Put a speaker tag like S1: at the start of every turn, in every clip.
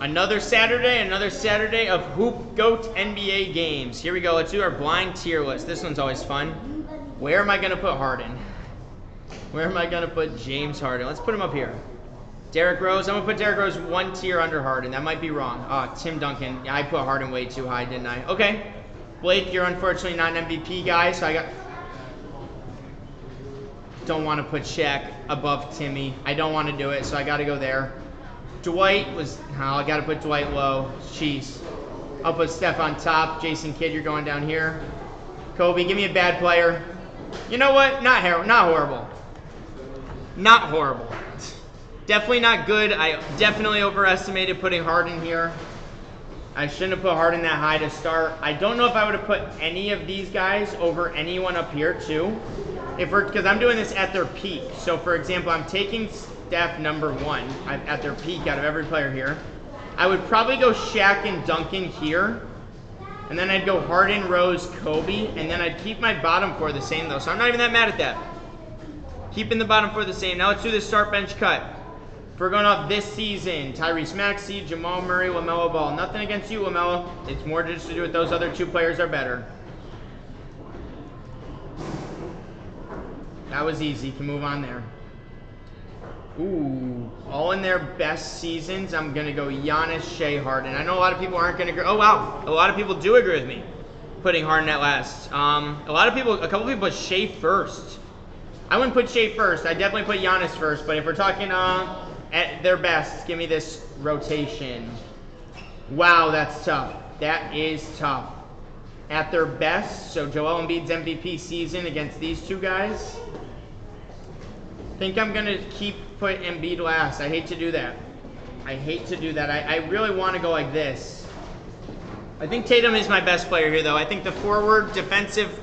S1: Another Saturday of Hoop Goat NBA games. Here we go. Let's do our blind tier list. This one's always fun. Where am I going to put Harden? Where am I going to put James Harden? Let's put him up here. Derrick Rose. I'm going to put Derrick Rose one tier under Harden. That might be wrong. Tim Duncan. Yeah, I put Harden way too high, didn't I? Okay. Blake, you're unfortunately not an MVP guy, so don't want to put Shaq above Timmy. I don't want to do it, so I got to go there. Dwight was, I got to put Dwight low. Jeez. I'll put Steph on top. Jason Kidd, you're going down here. Kobe, give me a bad player. You know what? Not horrible. Not horrible. Definitely not good. I definitely overestimated putting Harden here. I shouldn't have put Harden that high to start. I don't know if I would have put any of these guys over anyone up here too. Because I'm doing this at their peak. So for example, I'm taking Steph number 1 at their peak out of every player here. I would probably go Shaq and Duncan here. And then I'd go Harden, Rose, Kobe. And then I'd keep my bottom 4 the same though. So I'm not even that mad at that. Keeping the bottom 4 the same. Now let's do this start bench cut. If we're going off this season, Tyrese Maxey, Jamal Murray, LaMelo Ball. Nothing against you, LaMelo. It's more just to do with those other 2 players are better. That was easy. You can move on there. Ooh, all in their best seasons. I'm going to go Giannis, Shea, Harden. I know a lot of people aren't going to agree. Oh, wow. A lot of people do agree with me putting Harden at last. A couple people put Shea first. I wouldn't put Shea first. I definitely put Giannis first. But if we're talking at their best, give me this rotation. Wow, that's tough. That is tough. At their best, so Joel Embiid's MVP season against these 2 guys. I think I'm going to put Embiid last. I hate to do that. I really want to go like this. I think Tatum is my best player here, though. I think the forward defensive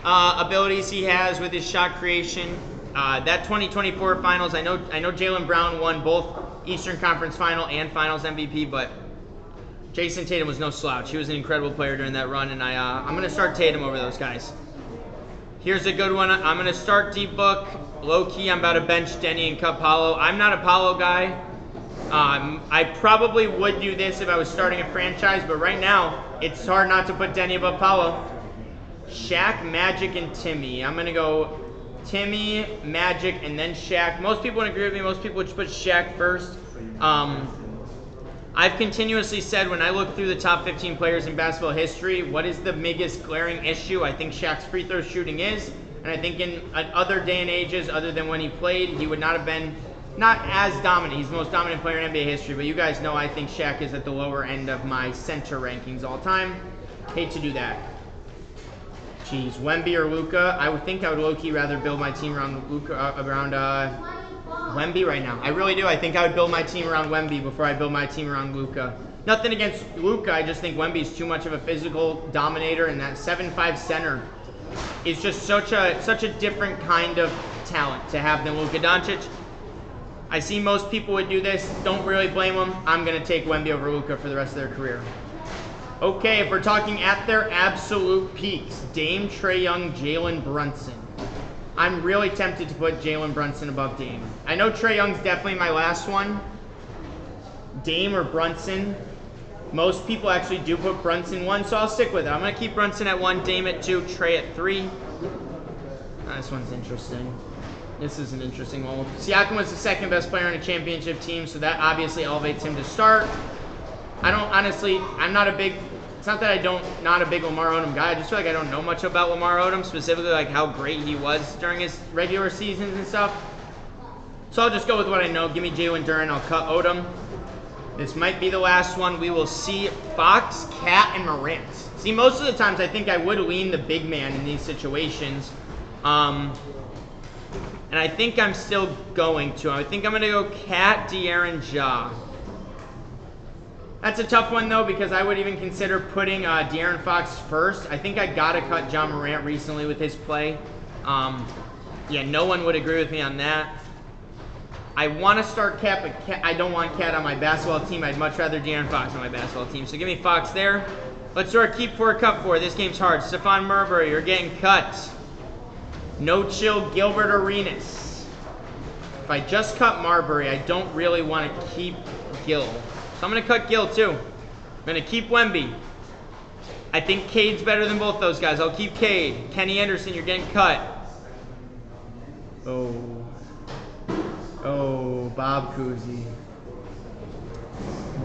S1: abilities he has with his shot creation. That 2024 finals, I know Jaylen Brown won both Eastern Conference Final and Finals MVP, but Jason Tatum was no slouch. He was an incredible player during that run, and I'm going to start Tatum over those guys. Here's a good one. I'm going to start D-Book. Low-key, I'm about to bench Denny and cut Paolo. I'm not a Paolo guy. I probably would do this if I was starting a franchise, but right now, it's hard not to put Denny above Paolo. Shaq, Magic, and Timmy. I'm going to go Timmy, Magic, and then Shaq. Most people would agree with me. Most people would put Shaq first. I've continuously said when I look through the top 15 players in basketball history, what is the biggest glaring issue? I think Shaq's free throw shooting is. And I think in other day and ages, other than when he played, he would not have been not as dominant. He's the most dominant player in NBA history. But you guys know I think Shaq is at the lower end of my center rankings all time. Hate to do that. Jeez, Wemby or Luka? I would think I would low-key rather build my team around Luka, Wemby right now. I really do. I think I would build my team around Wemby before I build my team around Luka. Nothing against Luka. I just think Wemby's too much of a physical dominator, and that 7'5" center is just such a different kind of talent to have than Luka Doncic. I see most people would do this. Don't really blame them. I'm going to take Wemby over Luka for the rest of their career. Okay, if we're talking at their absolute peaks, Dame, Trae Young, Jalen Brunson. I'm really tempted to put Jalen Brunson above Dame. I know Trae Young's definitely my last one. Dame or Brunson. Most people actually do put Brunson 1, so I'll stick with it. I'm going to keep Brunson at 1, Dame at 2, Trae at 3. This one's interesting. This is an interesting one. Siakam was the 2nd best player on a championship team, so that obviously elevates him to start. I'm not a big, it's not that not a big Lamar Odom guy. I just feel like I don't know much about Lamar Odom, specifically like how great he was during his regular seasons and stuff. So I'll just go with what I know. Give me Jalen Duren, I'll cut Odom. This might be the last one. We will see Fox, Cat, and Morant. See, most of the times I think I would lean the big man in these situations. And I think I'm still going to. I think I'm going to go Cat, De'Aaron, Ja. That's a tough one, though, because I would even consider putting De'Aaron Fox first. I think I got to cut John Morant recently with his play. Yeah, no one would agree with me on that. I want to start Cat, but I don't want Cat on my basketball team. I'd much rather De'Aaron Fox on my basketball team. So give me Fox there. Let's do our keep 4, cut 4. This game's hard. Stephon Marbury, you're getting cut. No chill, Gilbert Arenas. If I just cut Marbury, I don't really want to keep Gil. So I'm going to cut Gill, too. I'm going to keep Wemby. I think Cade's better than both those guys. I'll keep Cade. Kenny Anderson, you're getting cut. Oh. Oh, Bob Cousy.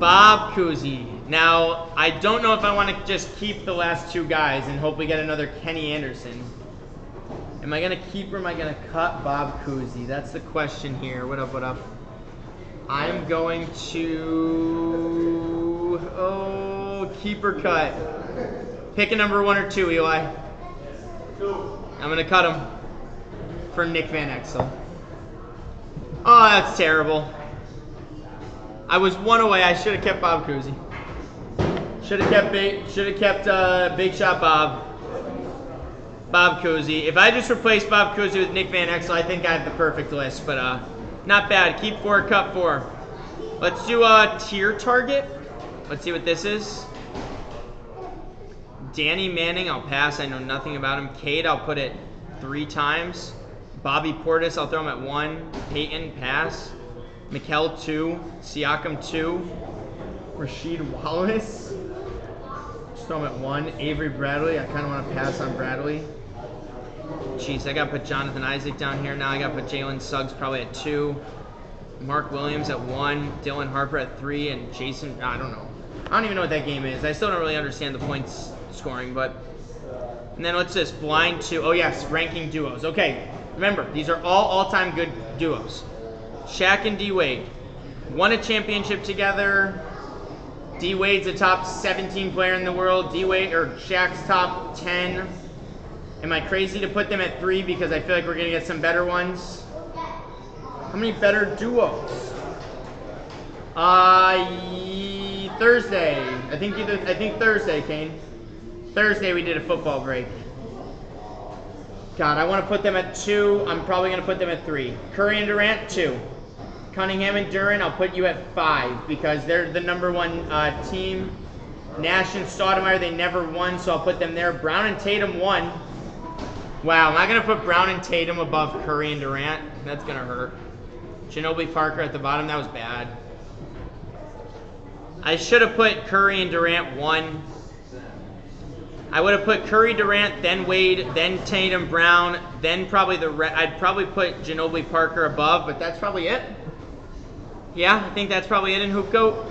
S1: Bob Cousy. Now, I don't know if I want to just keep the last two guys and hope we get another Kenny Anderson. Am I going to keep or am I going to cut Bob Cousy? That's the question here. What up, what up? I'm going to... Oh, keep or cut. Pick a number 1 or 2, Eli. I'm going to cut him for Nick Van Exel. Oh, that's terrible. I was 1 away. I should have kept Bob Cousy. Should have kept Big Shot Bob. Bob Cousy. If I just replace Bob Cousy with Nick Van Exel, I think I have the perfect list. But not bad. Keep 4, cut 4. Let's do a tier target. Let's see what this is. Danny Manning, I'll pass. I know nothing about him. Cade, I'll put it 3 times. Bobby Portis, I'll throw him at 1. Peyton, pass. Mikal, 2. Siakam, 2. Rasheed Wallace, just throw him at 1. Avery Bradley, I kind of want to pass on Bradley. Jeez, I got to put Jonathan Isaac down here. Now I got to put Jalen Suggs probably at 2. Mark Williams at 1. Dylan Harper at 3. And Jason, I don't know. I don't even know what that game is. I still don't really understand the points scoring, but... And then let's just blind 2. Oh, yes, ranking duos. Okay, remember, these are all-time good duos. Shaq and D-Wade won a championship together. D-Wade's a top 17 player in the world. D-Wade, or Shaq's top 10. Am I crazy to put them at 3 because I feel like we're going to get some better ones? How many better duos? Thursday. I think Thursday, Kane. Thursday we did a football break. God, I want to put them at 2. I'm probably going to put them at 3. Curry and Durant, 2. Cunningham and Duran, I'll put you at 5 because they're the number 1 team. Nash and Stoudemire, they never won, so I'll put them there. Brown and Tatum, 1. Wow, am I going to put Brown and Tatum above Curry and Durant? That's going to hurt. Ginobili Parker at the bottom, that was bad. I should have put Curry and Durant 1. I would have put Curry, Durant, then Wade, then Tatum, Brown, then probably I'd probably put Ginobili Parker above, but that's probably it. Yeah, I think that's probably it in Hoop Goat.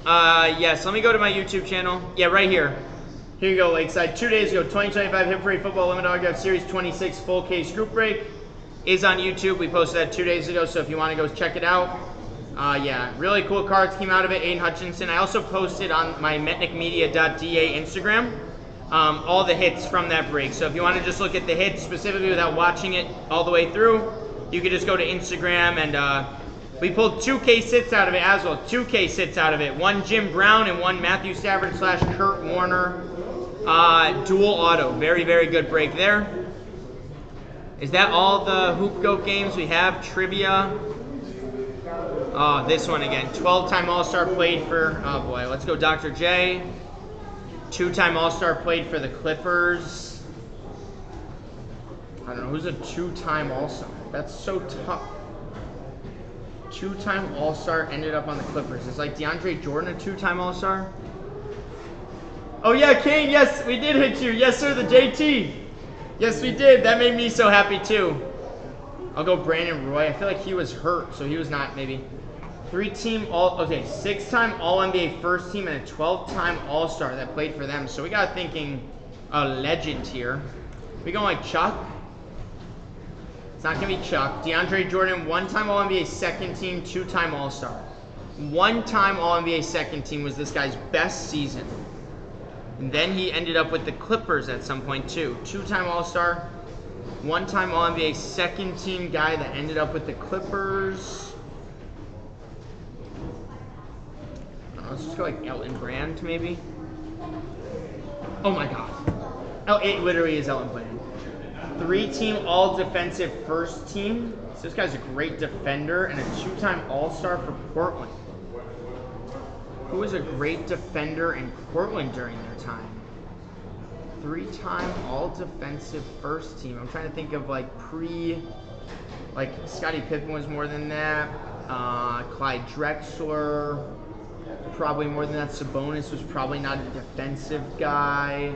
S1: Yes, let me go to my YouTube channel. Yeah, right here. Here you go, Lakeside. 2 days ago, 2025 Hit Free Football Limited Autograph Series 26 Full Case Group Break is on YouTube. We posted that 2 days ago, so if you want to go check it out. Yeah, really cool cards came out of it. Aiden Hutchinson. I also posted on my metnicmedia.da Instagram all the hits from that break. So if you want to just look at the hits specifically without watching it all the way through, you could just go to Instagram and we pulled 2 case hits out of it as well. 2 case hits out of it. 1 Jim Brown and 1 Matthew Stafford / Kurt Warner dual auto. Very, very good break there. Is that all the Hoop Goat games we have? Trivia. Oh, this one again. 12-time All-Star played for, oh boy, let's go Dr. J. 2-time All-Star played for the Clippers. I don't know, who's a 2-time All-Star? That's so tough. 2-time All-Star ended up on the Clippers. Is like DeAndre Jordan a 2-time All-Star? Oh yeah, Kane, yes, we did hit you. Yes, sir, the JT. Yes, we did. That made me so happy too. I'll go Brandon Roy. I feel like he was hurt, so he was not maybe. 6-time All-NBA first team and a 12-time All-Star that played for them. So we got thinking a legend here. We going like Chuck? It's not going to be Chuck. DeAndre Jordan, 1-time All-NBA second team, 2-time All-Star. 1-time All-NBA second team was this guy's best season. And then he ended up with the Clippers at some point too. 2-time All-Star, 1-time All-NBA second team guy that ended up with the Clippers. Let's just go like Elton Brand, maybe. Oh my God. Oh, it literally is Elton Brand. 3-team all-defensive first team. So this guy's a great defender and a 2-time All-Star for Portland. Who was a great defender in Portland during their time? 3-time all-defensive first team. I'm trying to think of like Scottie Pippen was more than that. Clyde Drexler. probably more than that. Sabonis was probably not a defensive guy.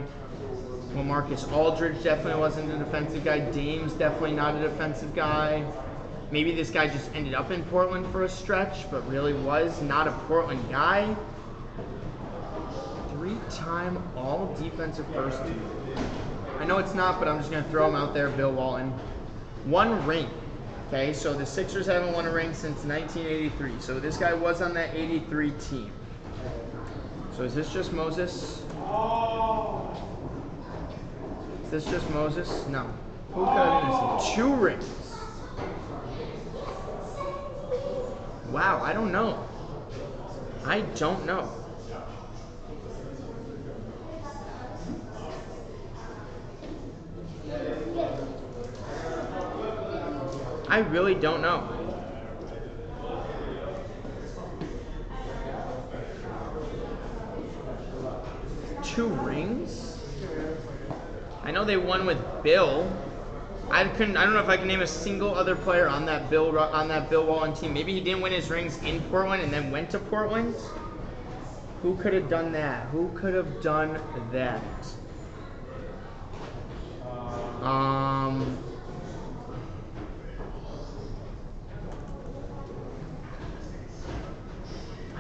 S1: Well, Marcus Aldridge definitely wasn't a defensive guy. Dame's definitely not a defensive guy. Maybe this guy just ended up in Portland for a stretch, but really was not a Portland guy. 3-time all-defensive first team. I know it's not, but I'm just going to throw him out there, Bill Walton. 1 ring. Okay, so the Sixers haven't won a ring since 1983. So this guy was on that 83 team. So is this just Moses? Is this just Moses? No. Who could I see? 2 rings. Wow, I don't know. I don't know. I really don't know. Two rings? I know they won with Bill. I don't know if I can name a single other player on that Bill Walton team. Maybe he didn't win his rings in Portland and then went to Portland. Who could have done that? Who could have done that? I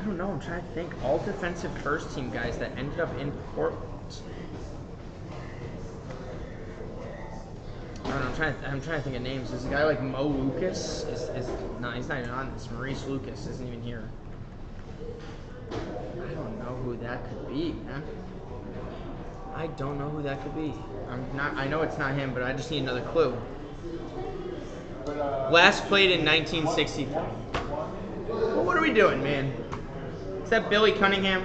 S1: don't know. I'm trying to think. All defensive first team guys that ended up in Portland. I don't know. I'm trying to think of names. Is a guy like Mo Lucas? No, he's not even on this. Maurice Lucas isn't even here. I don't know who that could be, man. I don't know who that could be. I know it's not him, but I just need another clue. Last played in 1963. Well, what are we doing, man? Is that Billy Cunningham?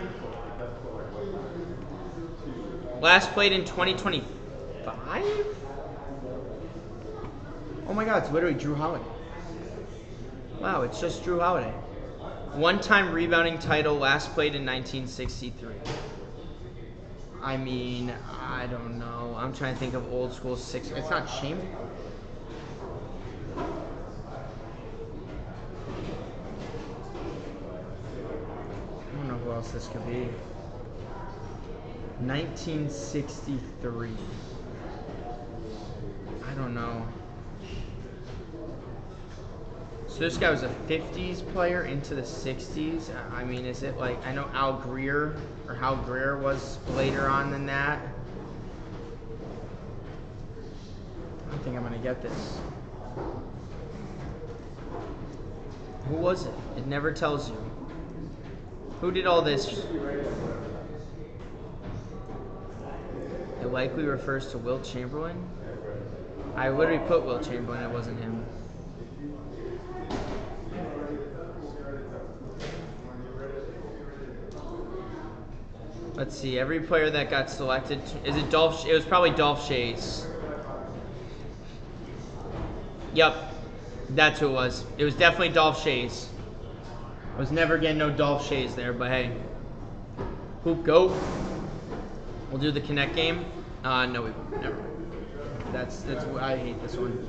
S1: Last played in 2025? Oh my God, it's literally Drew Holiday. Wow, it's just Drew Holiday. 1-time rebounding title, last played in 1963. I mean, I don't know. I'm trying to think of old school Sixers. It's not Shane. I don't know who else this could be. 1963. I don't know. So this guy was a 50s player into the 60s. I mean, is it like, I know Hal Greer was later on than that. I don't think I'm going to get this. Who was it? It never tells you. Who did all this? It likely refers to Wilt Chamberlain. I literally put Wilt Chamberlain, it wasn't him. Let's see, every player that got selected, is it Dolph? It was probably Dolph Schayes. Yep, that's who it was. It was definitely Dolph Schayes. I was never getting no Dolph Schayes there, but hey. Hoop goat. We'll do the Connect game. No, we won't. Never. That's I hate this one.